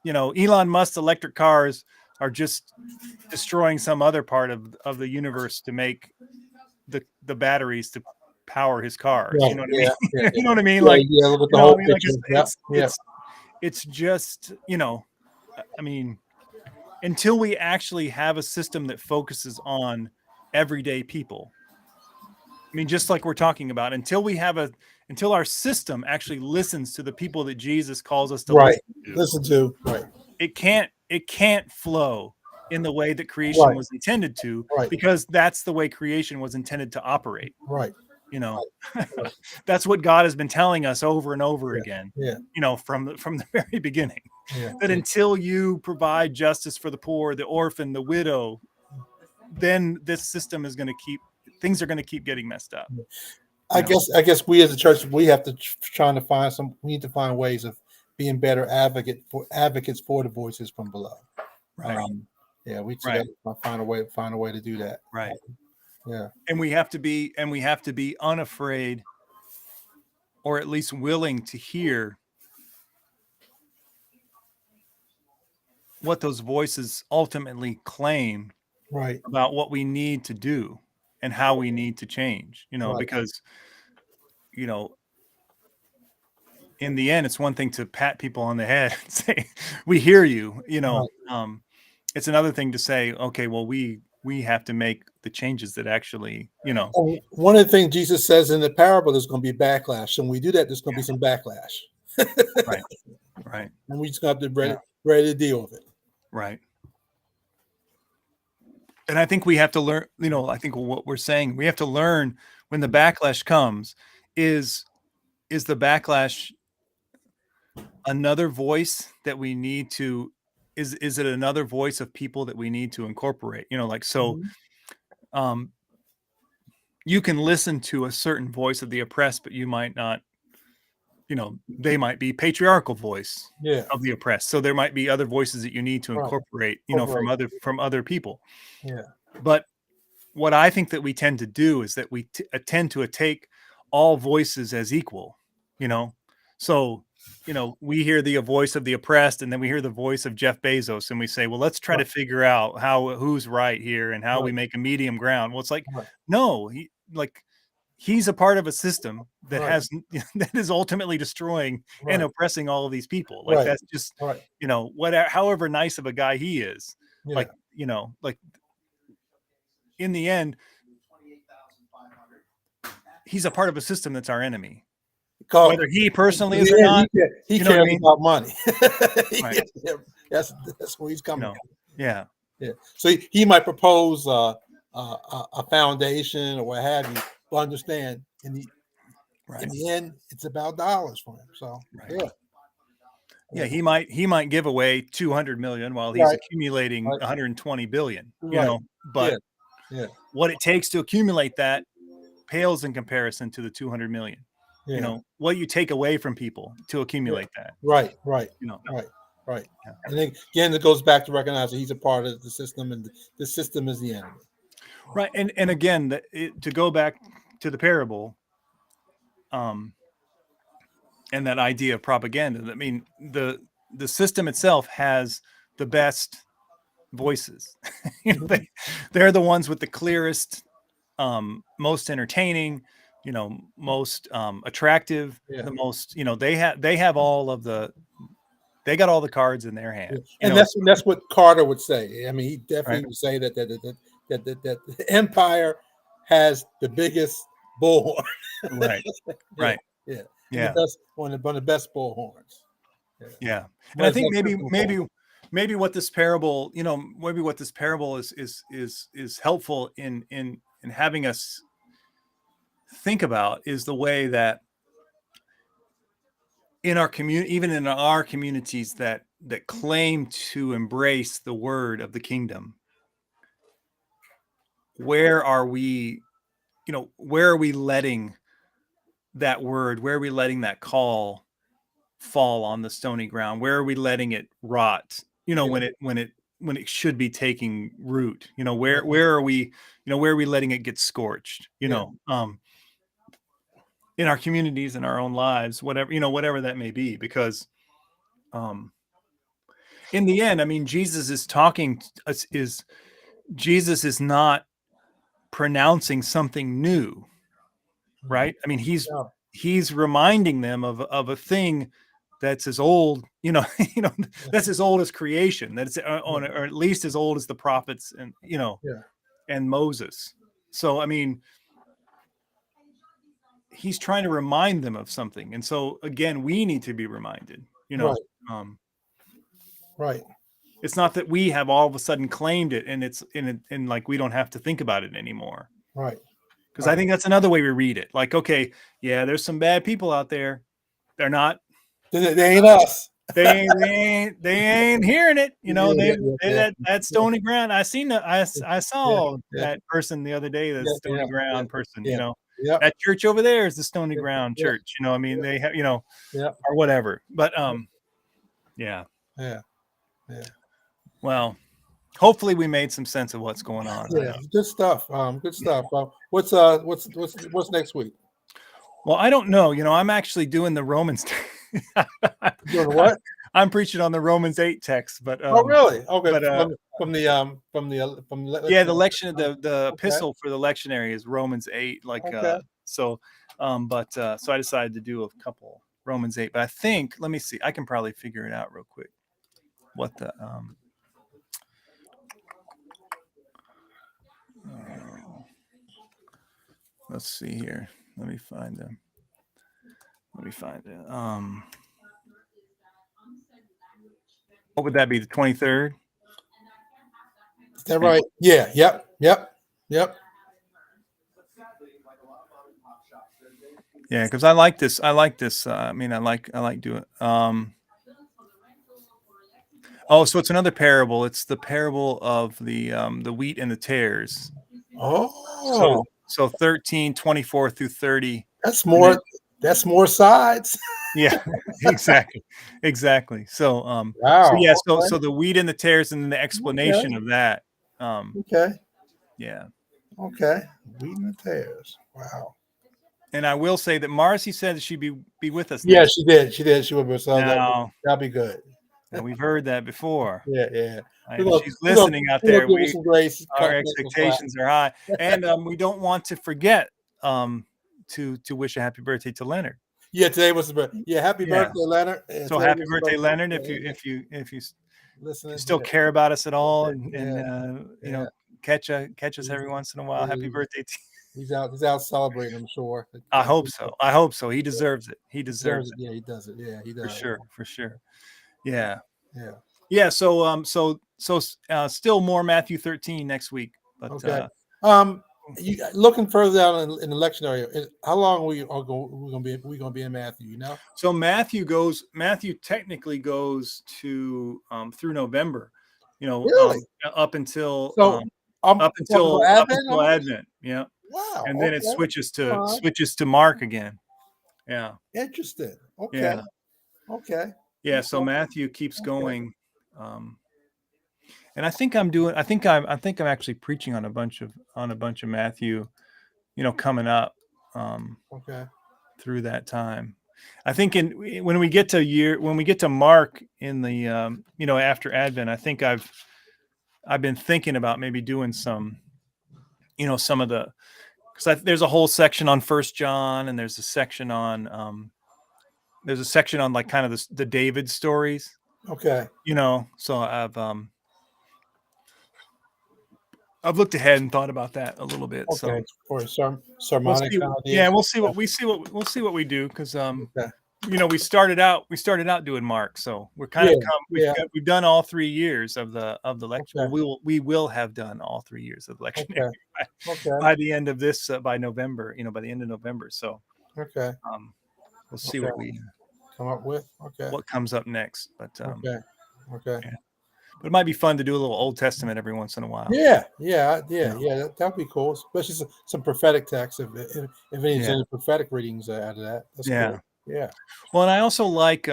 Elon Musk's electric cars are just destroying some other part of the universe to make the batteries to power his cars. You Right. know what I Yeah. Yeah. mean? You know what I mean? Yeah. Like, Yeah. Look at the whole I mean, like picture. Yeah. Yeah. it's just, I mean, until we actually have a system that focuses on everyday people. I mean, just like we're talking about, until our system actually listens to the people that Jesus calls us to Right. listen to, Listen to. Right. it can't flow in the way that creation Right. was intended to, Right. because that's the way creation was intended to operate. Right. You know, Right. that's what God has been telling us over and over Yeah. again. Yeah. From the very beginning, Yeah. that until you provide justice for the poor, the orphan, the widow, then this system is going to things are going to keep getting messed up. I guess we as a church, we have to trying to find we need to find ways of being better advocates for the voices from below. Right. Yeah, we Right. find a way to do that. Right. Yeah. And we have to be unafraid, or at least willing to hear what those voices ultimately claim Right. about what we need to do and how we need to change, Right. because, in the end, it's one thing to pat people on the head and say, we hear you, Right. It's another thing to say, okay, well, we have to make the changes that actually, One of the things Jesus says in the parable, there's going to be backlash. And when we do that, there's going to be some backlash. right, right, And we just got to be yeah, ready to deal with it. right. And I think we have to learn, I think what we're saying, we have to learn when the backlash comes, is the backlash another voice that we need to, is it another voice of people that we need to incorporate? So, Mhm. you can listen to a certain voice of the oppressed, but you might not, they might be patriarchal voice Yeah. of the oppressed. So there might be other voices that you need to Right. incorporate, Incorporate. from other people. Yeah. But what I think that we tend to do is that we tend to take all voices as equal, so, we hear the voice of the oppressed, and then we hear the voice of Jeff Bezos, and we say, well, let's try to Right. figure out who's right here and how we Right. make a medium ground. Well, it's like, Right. no, he's a part of a system that Right. has that is ultimately destroying and Right. oppressing all of these people. Like, Right. that's just, Right. whatever, however nice of a guy he is, Yeah. like, like, in the end, he's a part of a system that's our enemy, whether he personally is or not. He You know what I cares mean? about money. Right. That's where he's coming from. Yeah. Yeah. So he might propose a foundation or what have you, but understand in the end, it's about dollars for him. So Right. Yeah, he might give away 200 million while he's Right. accumulating Right. 120 billion, Right. but Yeah. what it takes to accumulate that pales in comparison to the 200 million. Yeah. What you take away from people to accumulate that. Right. Right. Yeah. And then, again, it goes back to recognize that he's a part of the system, and the system is the enemy. Right. And again, to go back to the parable, and that idea of propaganda, I mean, the system itself has the best voices. They're the ones with the clearest, most entertaining, most attractive, Yeah. the most, they have all of they got all the cards in their hand. Yeah. And that's what Carter would say. I mean, he definitely would say that the empire has the biggest bullhorn. Right. Yeah, Right. yeah, and the Yeah. best one of the best bullhorns. Yeah. And I Where's think that system called? maybe what this parable, maybe what this parable is helpful in having us think about is the way that in our community, even in our communities that claim to embrace the word of the kingdom, where are we, where are we letting that word, where are we letting that call fall on the stony ground? Where are we letting it rot? Yeah, When it should be taking root, yeah, where are we, where are we letting it get scorched, yeah, in our communities, in our own lives, whatever, whatever that may be, because, in the end, I mean, Jesus is talking, Jesus is not pronouncing something new, right? I mean, yeah, he's reminding them of a thing that's as old, that's as old as creation, that's on, or at least as old as the prophets and, yeah. and Moses. So, I mean, he's trying to remind them of something. And so again, we need to be reminded, Right, um, right, it's not that we have all of a sudden claimed it and it's in like, we don't have to think about it anymore. right, Because I right. think that's another way we read it. Like, okay, yeah, there's some bad people out there. They're not, They ain't us. they ain't hearing it. Yeah, yeah, yeah, That yeah, stony ground. I yeah, saw yeah, that person the other day, the yeah, stony yeah, yeah, ground person, yeah, yeah, that church over there is the stony yeah, ground yeah, church. I mean, yeah, they have, yeah, or whatever. But yeah. yeah, yeah. Well, hopefully we made some sense of what's going on. I Yeah, don't. good stuff. Good stuff. What's next week? Well, I don't know. I'm actually doing the Romans. Doing what? I'm preaching on the Romans 8 text, but Oh, really? Okay, but yeah, the lection, the Okay, epistle for the lectionary is Romans 8. Like okay. so, so I decided to do a couple Romans 8. But I think, let me see, I can probably figure it out real quick. What the let's see here. Let me find them. Let me find it. What would that be? The 23rd? Is that right? Yeah. Yep. Yep. Yep. Yeah, because I like this. I like this. I mean, I like doing. Oh, so it's another parable. It's the parable of the wheat and the tares. Oh, So 13, 24 through 30. that's And then, more. That's more sides. yeah, exactly. Exactly. So Wow. yeah, Okay. so the wheat and the tares and then the Okay. explanation of that. Um, Okay. yeah. Okay. Wheat and the tares. Wow. And I will say that Marcy said that she'd be with us Yeah, next. she did. She did. She would be. So Now, that'll be good. we've heard that before. Yeah. Yeah. If she's listening out We're there, gonna give her some grace. our Cut some slack. expectations are high, and we don't want to forget to wish a happy birthday to Leonard. Yeah. Today was the birthday. Yeah. Happy Yeah. birthday, Leonard. So Today happy was his birthday, birthday. Leonard! Yeah, yeah. If you Listening. still Yeah. care about us at all, Yeah. and Yeah. catch us every once in a while. Yeah, Happy birthday! he's out. He's out celebrating. I'm sure. I hope so. I hope so. He deserves it. He He does deserves it. it Yeah, he does it. Yeah, he for does. sure. For sure. Yeah. Yeah. Yeah. So still more Matthew 13 next week, but Okay. You looking further down in the lectionary? How long we gonna be in Matthew? You know? So Matthew technically goes to through November, Really? up until So I'm up talking about until Advent almost. Advent. Yeah. Wow. And then it Okay. All right. switches to Mark again. Yeah. Interesting. Okay. Yeah. Okay. Yeah. So Matthew keeps going. And I think I'm actually preaching on a bunch of Matthew, coming up Okay. through that time. I think when we get to Mark in the after Advent, I think I've been thinking about maybe doing some, some of the, because there's a whole section on First John, and there's a section on like kind of the David stories. Okay. So I've looked ahead and thought about that a little bit. Okay. So For a sermonic we'll see. kind of Yeah, deal. we'll see what we do, because Okay. we started out doing Mark, so we're kind of we've done all 3 years of the lecture. Okay. Well, we will have done all 3 years of lectionary Okay. by the end of this by November. By the end of November. So Okay. we'll see what we come up with. Okay. what comes up next. But Okay. yeah. But it might be fun to do a little Old Testament every once in a while. Yeah. That'd be cool, especially some prophetic text. If any prophetic readings out of that, that's cool. Yeah. Well, and I also like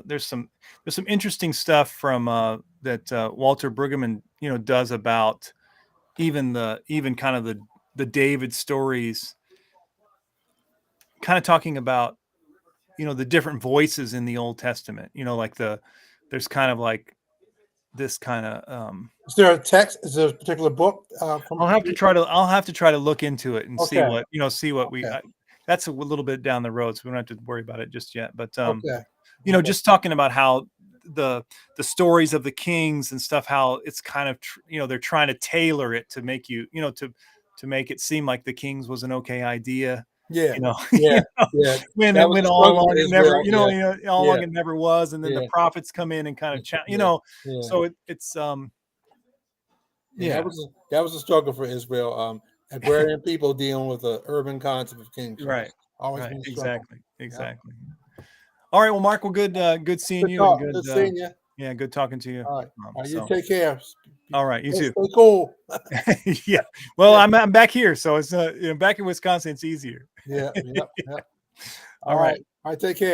there's some interesting stuff from that Walter Brueggemann does about even kind of the David stories, kind of talking about the different voices in the Old Testament. Like there's kind of like this kind of is there a text? Is there a particular book? I'll have to try to look into it and see what we. That's a little bit down the road, so we don't have to worry about it just yet. But just talking about how the stories of the kings and stuff, how it's kind of they're trying to tailor it to make you to make it seem like the kings was an okay idea. When all along it never all along it never was, and then the prophets come in and kind of so it's that was a struggle for Israel. Agrarian people dealing with the urban concept of kingship. Right. Always been a struggle. Exactly. All right. Well, Mark, good seeing you. Talk. Good seeing you. Yeah, good talking to you. All right. You take care. All right. You too. Stay cool. Yeah. Well, I'm back here, so it's back in Wisconsin. It's easier. Yeah. All right. All right. Take care.